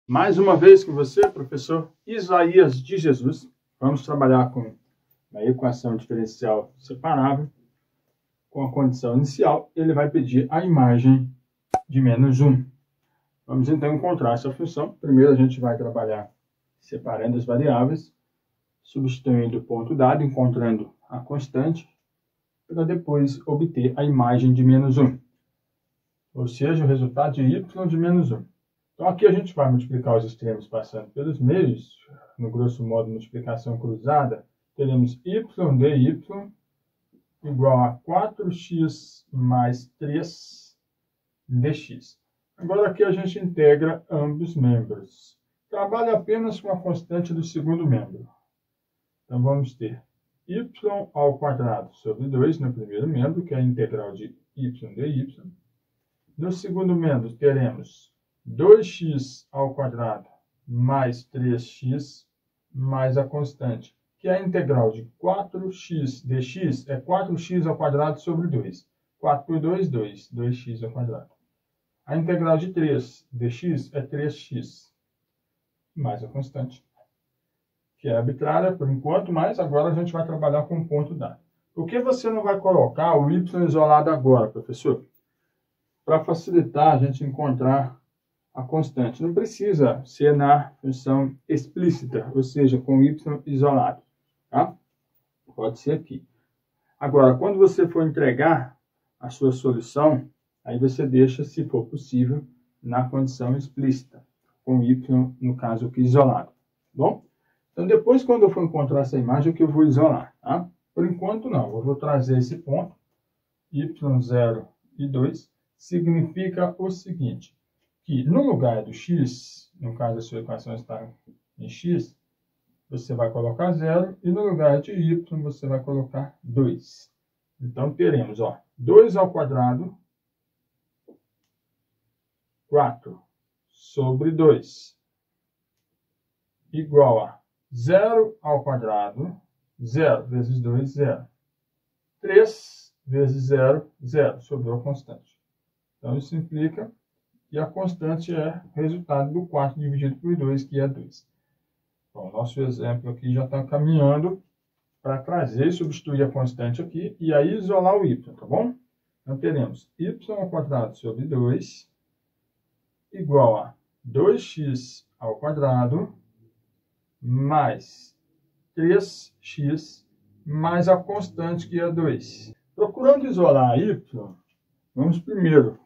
Mais uma vez com você, professor Isaías de Jesus. Vamos trabalhar com uma equação diferencial separável. Com a condição inicial, ele vai pedir a imagem de menos 1. Vamos então encontrar essa função. Primeiro a gente vai trabalhar separando as variáveis, substituindo o ponto dado, encontrando a constante, para depois obter a imagem de menos 1. Ou seja, o resultado de y de menos 1. Então aqui a gente vai multiplicar os extremos passando pelos meios. No grosso modo, multiplicação cruzada, teremos y dy igual a 4x mais 3 dx. Agora aqui a gente integra ambos membros. Trabalha apenas com a constante do segundo membro. Então vamos ter y ao quadrado sobre 2 no primeiro membro, que é a integral de y dy. No segundo membro teremos 2x ao quadrado mais 3x mais a constante, que é a integral de 4x dx, é 4x ao quadrado sobre 2. 4 por 2, 2. 2x ao quadrado. A integral de 3 dx é 3x mais a constante, que é arbitrária por enquanto, mas agora a gente vai trabalhar com um ponto dado. Por que você não vai colocar o y isolado agora, professor? Para facilitar a gente encontrar a constante. Não precisa ser na função explícita, ou seja, com y isolado. Tá? Pode ser aqui. Agora, quando você for entregar a sua solução, aí você deixa, se for possível, na condição explícita, com y, no caso aqui, isolado. Bom? Então, depois, quando eu for encontrar essa imagem, é que eu vou isolar. Tá? Por enquanto, não. Eu vou trazer esse ponto, y0 e 2, significa o seguinte, que no lugar do x, no caso a sua equação está em x, você vai colocar 0, e no lugar de y você vai colocar 2. Então teremos, 2 ao quadrado, 4 sobre 2, igual a 0 ao quadrado, 0 vezes 2, 0. 3 vezes 0, 0, sobrou a constante. Então isso implica que a constante é o resultado do 4 dividido por 2, que é 2. Bom, nosso exemplo aqui já está caminhando para trazer e substituir a constante aqui e aí isolar o y, tá bom? Então teremos y ao quadrado sobre 2 igual a 2x ao quadrado mais 3x mais a constante, que é 2. Procurando isolar y, vamos primeiro,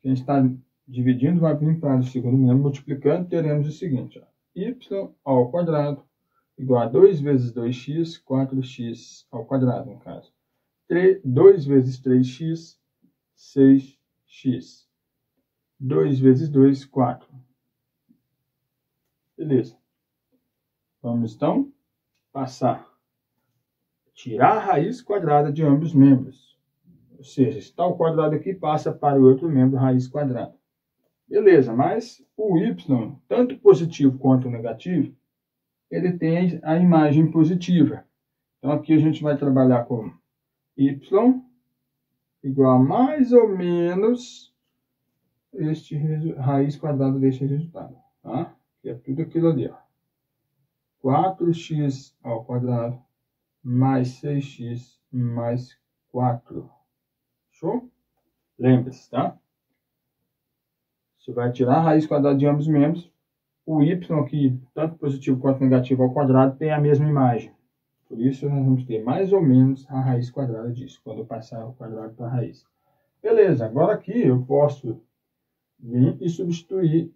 quem está dividindo vai vir para o segundo membro, multiplicando, teremos o seguinte, y ao quadrado igual a 2 vezes 2x, 4x ao quadrado, no caso. 2 vezes 3x, 6x. 2 vezes 2, 4. Beleza. Vamos, então, tirar a raiz quadrada de ambos os membros. Ou seja, se está o quadrado aqui, passa para o outro membro, raiz quadrada. Beleza, mas o y, tanto positivo quanto negativo, ele tem a imagem positiva. Então aqui a gente vai trabalhar com y igual a mais ou menos este raiz quadrada deste resultado. Tá? Que é tudo aquilo ali. 4x ao quadrado mais 6x mais 4. Show? Lembre-se, tá? Você vai tirar a raiz quadrada de ambos os membros. O y aqui, tanto positivo quanto negativo ao quadrado, tem a mesma imagem. Por isso, nós vamos ter mais ou menos a raiz quadrada disso, quando eu passar o quadrado para a raiz. Beleza, agora aqui eu posso vir e substituir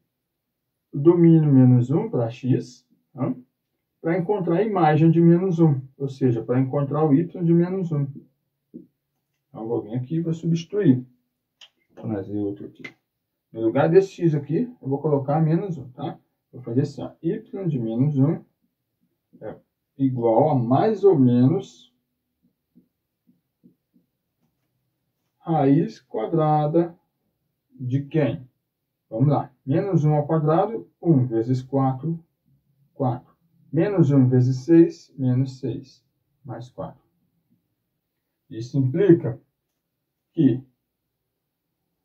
o domínio menos 1 para x, tá? Para encontrar a imagem de menos 1, ou seja, para encontrar o y de menos 1. Então, vou vir aqui e vou substituir. Vou trazer outro aqui. No lugar desse x aqui, eu vou colocar menos 1, tá? Vou fazer assim, y de menos 1 é igual a mais ou menos raiz quadrada de quem? Vamos lá. Menos 1 ao quadrado, 1 vezes 4, 4. Menos 1 vezes 6, menos 6, mais 4. Isso implica que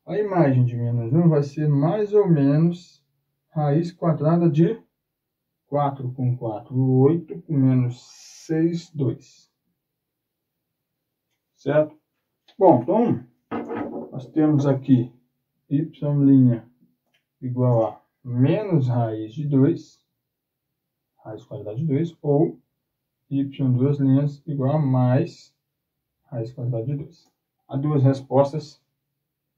a imagem de menos 1 vai ser mais ou menos raiz quadrada de 4 com 4, 8, com menos 6, 2. Certo? Bom, então, nós temos aqui y' igual a menos raiz de 2, raiz quadrada de 2, ou y duas linhas igual a mais raiz quadrada de 2. As duas respostas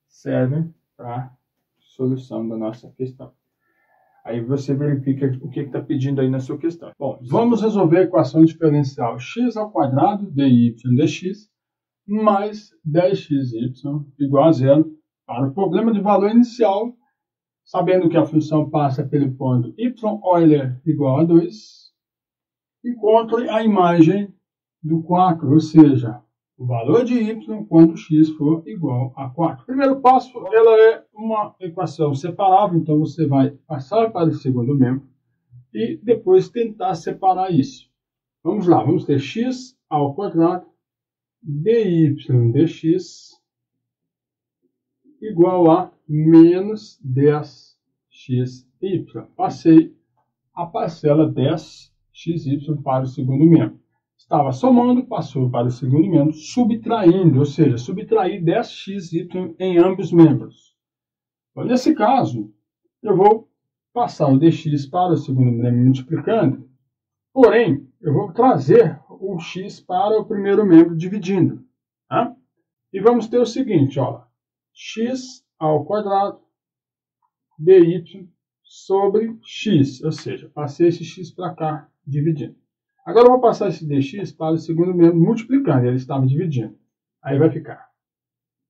servem para solução da nossa questão. Aí você verifica o que está pedindo aí na sua questão. Bom, vamos resolver a equação diferencial x ao quadrado dy dx mais 10xy igual a zero para o problema de valor inicial, sabendo que a função passa pelo ponto y Euler igual a 2, encontre a imagem do 4, ou seja, o valor de y quando x for igual a 4. Primeiro passo, ela é uma equação separável, então você vai passar para o segundo membro e depois tentar separar isso. Vamos lá, vamos ter x ao quadrado dy dx igual a menos 10xy. Passei a parcela 10xy para o segundo membro. Estava somando, passou para o segundo membro, subtraindo, ou seja, subtrair 10xy em ambos membros. Então, nesse caso, eu vou passar o dx para o segundo membro multiplicando, porém, eu vou trazer o x para o primeiro membro dividindo. Tá? E vamos ter o seguinte, ó, x ao quadrado dy sobre x, ou seja, passei esse x para cá dividindo. Agora eu vou passar esse dx para o segundo membro multiplicando, ele estava dividindo. Aí vai ficar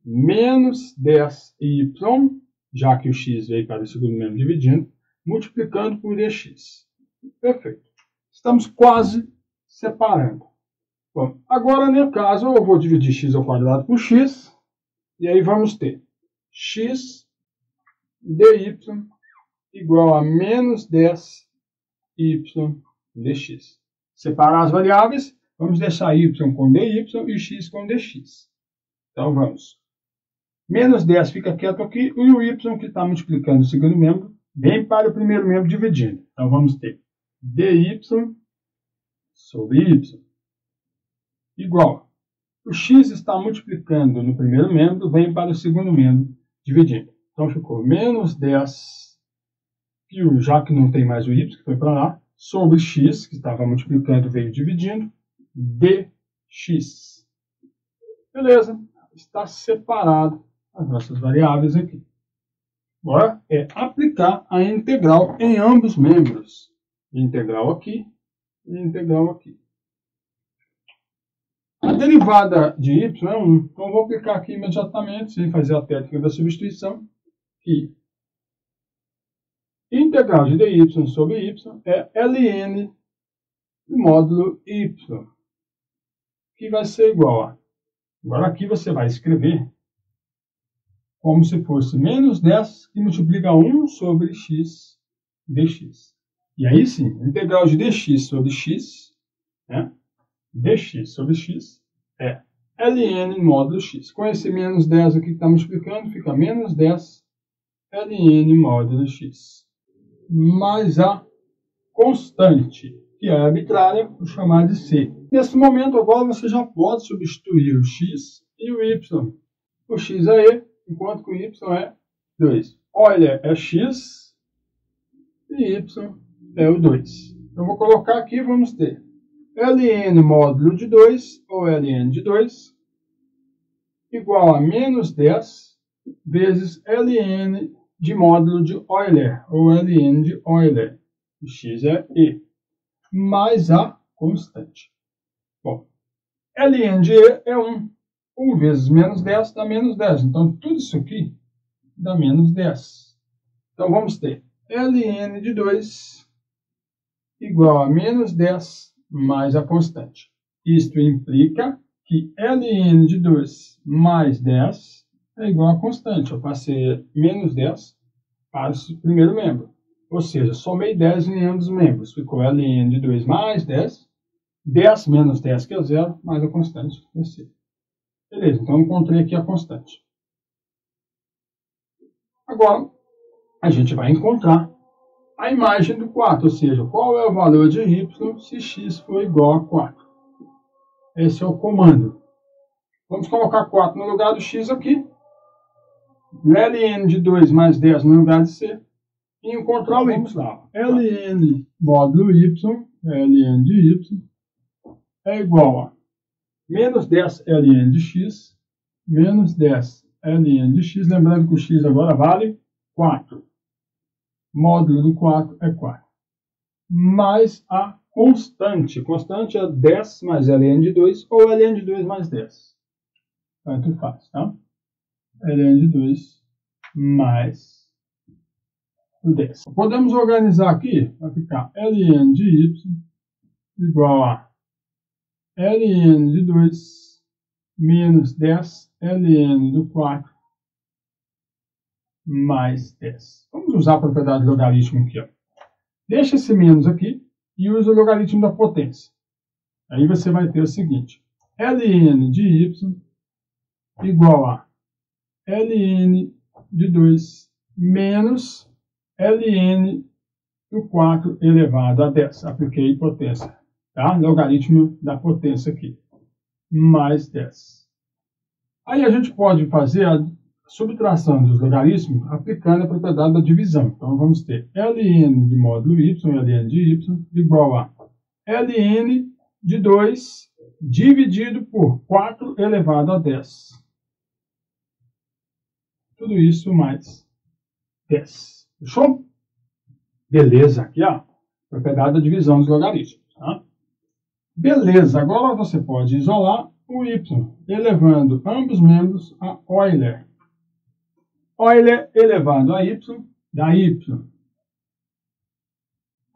menos 10y, já que o x veio para o segundo membro dividindo, multiplicando por dx. Perfeito. Estamos quase separando. Bom, agora, no caso, eu vou dividir x ao quadrado por x, e aí vamos ter x dy igual a menos 10y dx. Separar as variáveis, vamos deixar y com dy e x com dx. Então, vamos. Menos 10 fica quieto aqui, e o y que está multiplicando o segundo membro vem para o primeiro membro dividindo. Então, vamos ter dy sobre y igual. O x está multiplicando no primeiro membro, vem para o segundo membro dividindo. Então, ficou menos 10, já que não tem mais o y, que foi para lá, sobre x, que estava multiplicando, veio dividindo, dx. Beleza, está separado as nossas variáveis aqui. Agora é aplicar a integral em ambos membros. Integral aqui e integral aqui. A derivada de y é 1. Então eu vou aplicar aqui imediatamente, sem fazer a técnica da substituição, que integral de dy sobre y é ln do módulo y, que vai ser igual a... Agora aqui você vai escrever como se fosse menos 10 que multiplica 1 sobre x dx. E aí sim, integral de dx sobre x, né? Dx sobre x é ln módulo x. Com esse menos 10 aqui que está multiplicando, fica menos 10 ln módulo x. Mais a constante, que é arbitrária, vou chamar de c. Nesse momento, agora, você já pode substituir o x e o y. O x é e, enquanto que o y é 2. Olha, é x e y é o 2. Então, vou colocar aqui, vamos ter ln módulo de 2, ou ln de 2, igual a menos 10 vezes ln de módulo de Euler, ou ln de Euler. O x é e, mais a constante. Bom, ln de e é 1. 1 vezes menos 10 dá menos 10. Então, tudo isso aqui dá menos 10. Então, vamos ter ln de 2 igual a menos 10 mais a constante. Isto implica que ln de 2 mais 10 é igual a constante. Eu passei menos 10 para o primeiro membro. Ou seja, somei 10 em ambos os membros. Ficou ln de 2 mais 10. 10 menos 10, que é 0, mais a constante, que é c. Beleza, então eu encontrei aqui a constante. Agora, a gente vai encontrar a imagem do 4, ou seja, qual é o valor de y se x for igual a 4. Esse é o comando. Vamos colocar 4 no lugar do x aqui. ln de 2 mais 10 no lugar de c. E encontrar o y. ln módulo y, ln de y, é igual a menos 10 ln de x, menos 10 ln de x. Lembrando que o x agora vale 4. Módulo do 4 é 4. Mais a constante. Constante é 10 mais ln de 2 ou ln de 2 mais 10. Tanto faz, tá? ln de 2 mais o 10. Podemos organizar aqui, vai ficar ln de y igual a ln de 2 menos 10 ln do 4 mais 10. Vamos usar a propriedade de logaritmo aqui, ó. Deixa esse menos aqui e usa o logaritmo da potência. Aí você vai ter o seguinte: ln de y igual a ln de 2 menos ln do 4 elevado a 10. Apliquei potência, tá? Logaritmo da potência aqui, mais 10. Aí a gente pode fazer a subtração dos logaritmos aplicando a propriedade da divisão. Então vamos ter ln de módulo y, ln de y, igual a ln de 2 dividido por 4 elevado a 10. Tudo isso mais 10. Fechou? Beleza, aqui ó, propriedade da divisão dos logaritmos. Tá? Beleza, agora você pode isolar o y, elevando ambos membros a Euler. Euler elevado a y dá y.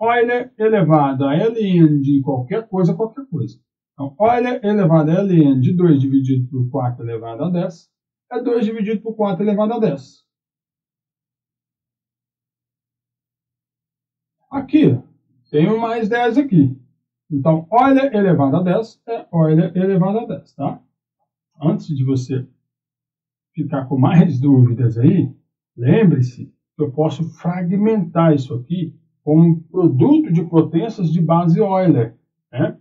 Euler elevado a ln de qualquer coisa, qualquer coisa. Então, Euler elevado a ln de 2 dividido por 4 elevado a 10 é 2 dividido por 4 elevado a 10. Aqui, tem um mais 10 aqui. Então, Euler elevado a 10 é Euler elevado a 10, tá? Antes de você ficar com mais dúvidas aí, lembre-se que eu posso fragmentar isso aqui como um produto de potências de base Euler, né?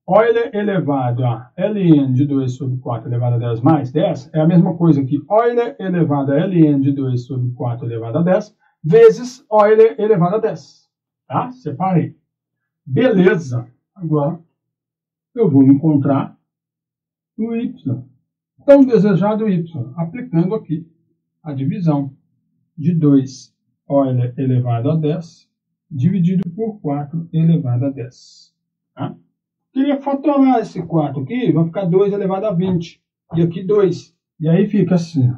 Euler elevado a ln de 2 sobre 4 elevado a 10 mais 10 é a mesma coisa que Euler elevado a ln de 2 sobre 4 elevado a 10 vezes Euler elevado a 10. Tá? Separei. Beleza. Agora eu vou encontrar o y. Então, desejado y, aplicando aqui a divisão de 2 Euler elevado a 10 dividido por 4 elevado a 10. Tá? Queria fatorar esse 4 aqui, vai ficar 2 elevado a 20. E aqui 2. E aí fica assim: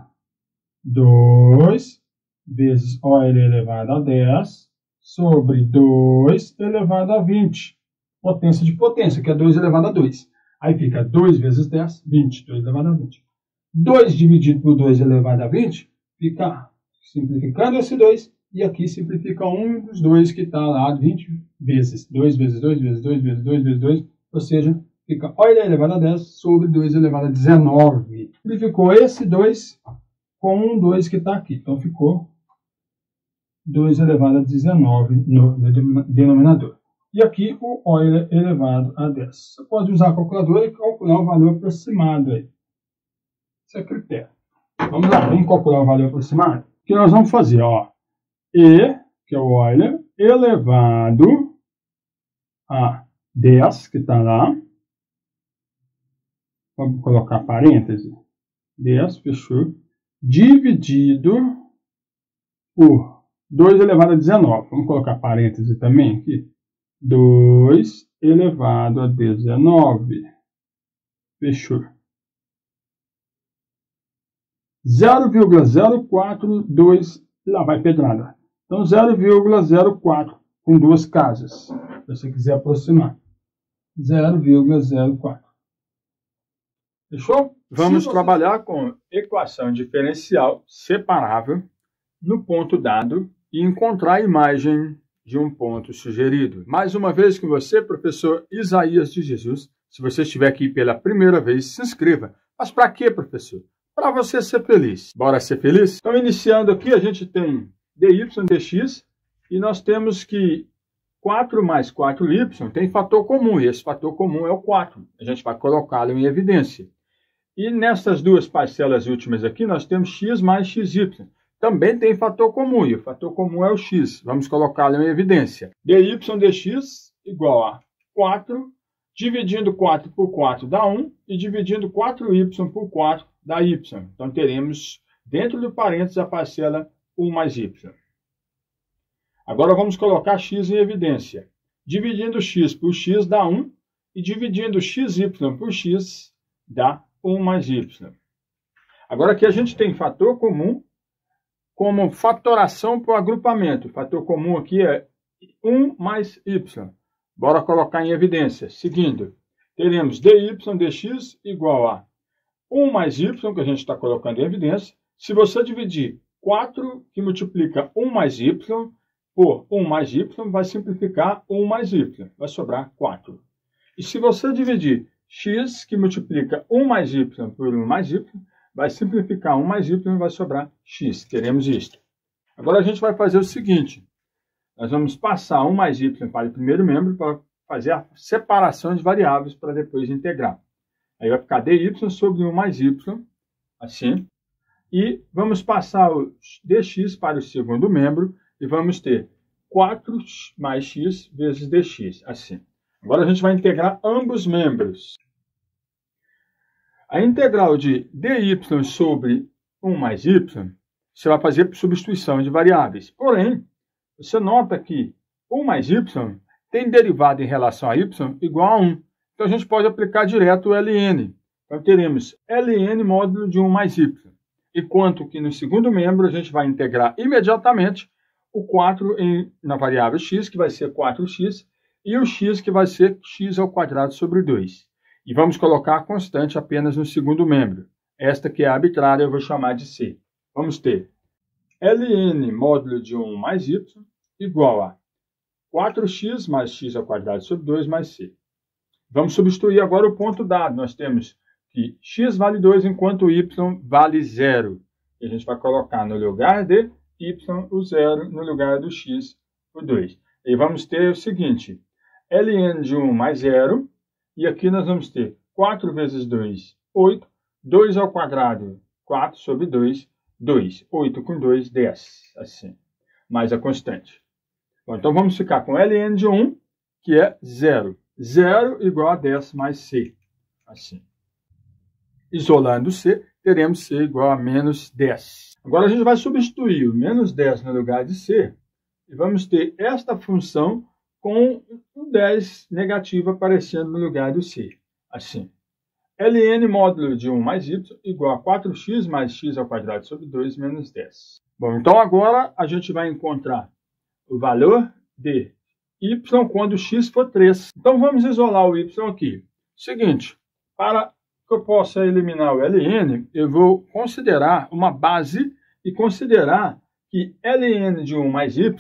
2 vezes Euler elevado a 10 sobre 2 elevado a 20. Potência de potência, que é 2 elevado a 2. Aí fica 2 vezes 10, 20. 2 elevado a 20. 2 dividido por 2 elevado a 20, fica simplificando esse 2. E aqui simplifica um dos dois que está lá 20 vezes. 2 vezes 2 vezes 2 vezes 2 vezes 2. Ou seja, fica Euler elevado a 10 sobre 2 elevado a 19. Simplificou esse 2 com um 2 que está aqui. Então ficou 2 elevado a 19 no denominador. E aqui o Euler elevado a 10. Você pode usar a calculadora e calcular o valor aproximado aí. Isso é critério. Vamos lá, vamos calcular o valor aproximado. O que nós vamos fazer? Ó, E, que é o Euler, elevado a 10, que está lá. Vamos colocar parêntese. 10, fechou. Dividido por 2 elevado a 19. Vamos colocar parêntese também aqui. 2 elevado a 19. Fechou. 0,042, lá vai pedrada. Então, 0,04 com duas casas. Se você quiser aproximar. 0,04. Fechou? Vamos trabalhar com equação diferencial separável no ponto dado e encontrar a imagem de um ponto sugerido. Mais uma vez com você, professor Isaías de Jesus. Se você estiver aqui pela primeira vez, se inscreva. Mas para quê, professor? Para você ser feliz. Bora ser feliz? Então, iniciando aqui, a gente tem dy dx E nós temos que 4 mais 4y tem fator comum, e esse fator comum é o 4. A gente vai colocá-lo em evidência. E nessas duas parcelas últimas aqui, nós temos x mais xy. Também tem fator comum, e o fator comum é o x. Vamos colocá-lo em evidência. dy dx igual a 4, dividindo 4 por 4 dá 1, e dividindo 4y por 4 dá y. Então, teremos dentro do parênteses a parcela 1 mais y. Agora, vamos colocar x em evidência. Dividindo x por x dá 1, e dividindo xy por x dá 1 mais y. Agora, aqui a gente tem fator comum como fatoração para o agrupamento. O fator comum aqui é 1 mais y. Bora colocar em evidência. Seguindo, teremos dy dx igual a 1 mais y, que a gente está colocando em evidência. Se você dividir 4, que multiplica 1 mais y, por 1 mais y, vai simplificar 1 mais y. Vai sobrar 4. E se você dividir x, que multiplica 1 mais y por 1 mais y, vai simplificar 1 mais y e vai sobrar x. Teremos isto. Agora a gente vai fazer o seguinte. Nós vamos passar 1 mais y para o primeiro membro para fazer a separação de variáveis para depois integrar. Aí vai ficar dy sobre 1 mais y, assim. E vamos passar o dx para o segundo membro e vamos ter 4 mais x vezes dx, assim. Agora a gente vai integrar ambos membros. A integral de dy sobre 1 mais y, você vai fazer por substituição de variáveis. Porém, você nota que 1 mais y tem derivada em relação a y igual a 1. Então, a gente pode aplicar direto o ln. Então, teremos ln módulo de 1 mais y. Enquanto que no segundo membro, a gente vai integrar imediatamente o 4 na variável x, que vai ser 4x, e o x, que vai ser x ao quadrado sobre 2. E vamos colocar a constante apenas no segundo membro. Esta que é arbitrária eu vou chamar de c. Vamos ter ln módulo de 1 mais y igual a 4x mais x ao quadrado sobre 2 mais c. Vamos substituir agora o ponto dado. Nós temos que x vale 2 enquanto y vale 0. E a gente vai colocar no lugar de y o 0 no lugar do x o 2. E vamos ter o seguinte, ln de 1 mais 0. E aqui nós vamos ter 4 vezes 2, 8. 2 ao quadrado, 4 sobre 2, 2. 8 com 2, 10. Assim. Mais a constante. Bom, então vamos ficar com ln de 1, que é 0. 0 igual a 10 mais c. Assim. Isolando c, teremos c igual a menos 10. Agora a gente vai substituir o menos 10 no lugar de c. E vamos ter esta função com o 10 negativo aparecendo no lugar do c. Assim. ln módulo de 1 mais y igual a 4x mais x ao quadrado sobre 2 menos 10. Bom, então agora a gente vai encontrar o valor de y quando x for 3. Então vamos isolar o y aqui. Seguinte, para que eu possa eliminar o ln, eu vou considerar uma base e considerar que ln de 1 mais y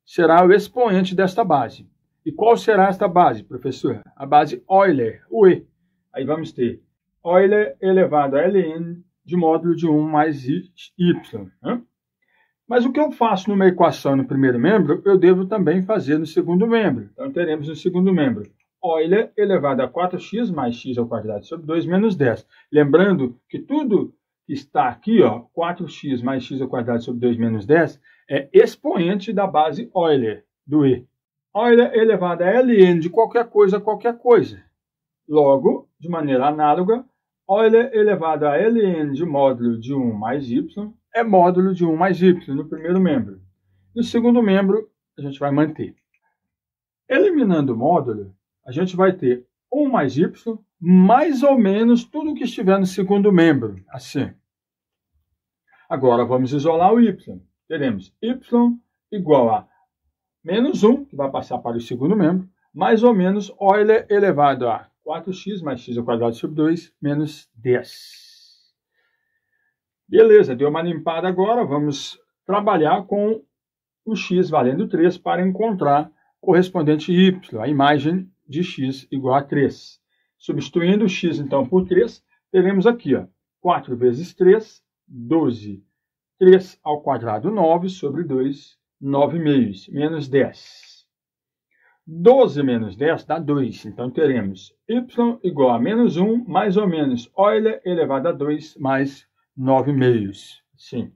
será o expoente desta base. E qual será esta base, professor? A base Euler, o E. Aí vamos ter Euler elevado a ln de módulo de 1 mais y. Né? Mas o que eu faço numa equação no primeiro membro, eu devo também fazer no segundo membro. Então, teremos no segundo membro Euler elevado a 4x mais x ao quadrado sobre 2 menos 10. Lembrando que tudo que está aqui, ó, 4x mais x ao quadrado sobre 2 menos 10, é expoente da base Euler, do E. Euler elevado a ln de qualquer coisa a qualquer coisa. Logo, de maneira análoga, Euler elevado a ln de módulo de 1 mais y é módulo de 1 mais y no primeiro membro. No segundo membro, a gente vai manter. Eliminando o módulo, a gente vai ter 1 mais y, mais ou menos tudo que estiver no segundo membro, assim. Agora, vamos isolar o y. Teremos y igual a menos 1, que vai passar para o segundo membro, mais ou menos Euler elevado a 4x mais x ao quadrado sobre 2 menos 10. Beleza, deu uma limpada agora. Vamos trabalhar com o x valendo 3 para encontrar o correspondente y, a imagem de x igual a 3. Substituindo o x, então, por 3, teremos aqui, ó, 4 vezes 3, 12. 3 ao quadrado, 9 sobre 2 9,5, menos 10. 12 menos 10 dá 2. Então, teremos y igual a menos 1, mais ou menos Euler elevado a 2, mais 9,5. Sim.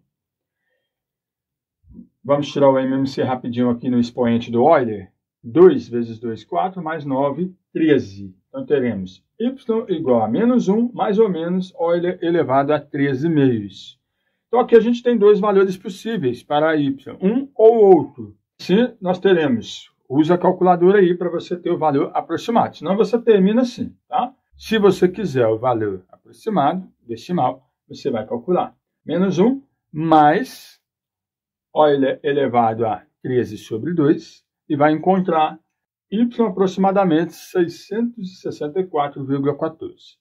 Vamos tirar o MMC rapidinho aqui no expoente do Euler. 2 vezes 2, 4, mais 9, 13. Então, teremos y igual a menos 1, mais ou menos Euler elevado a 13,5. Então, aqui a gente tem dois valores possíveis para y, um ou outro. Se nós teremos, usa a calculadora aí para você ter o valor aproximado. Senão, você termina assim, tá? Se você quiser o valor aproximado, decimal, você vai calcular. Menos 1 mais Euler elevado a 13 sobre 2 e vai encontrar y aproximadamente 664,14.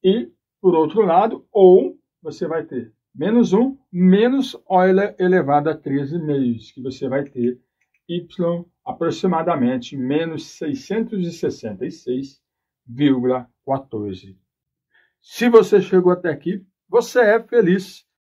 E, por outro lado, ou você vai ter menos 1 menos Euler elevado a 13,5, que você vai ter y aproximadamente menos 666,14. Se você chegou até aqui, você é feliz.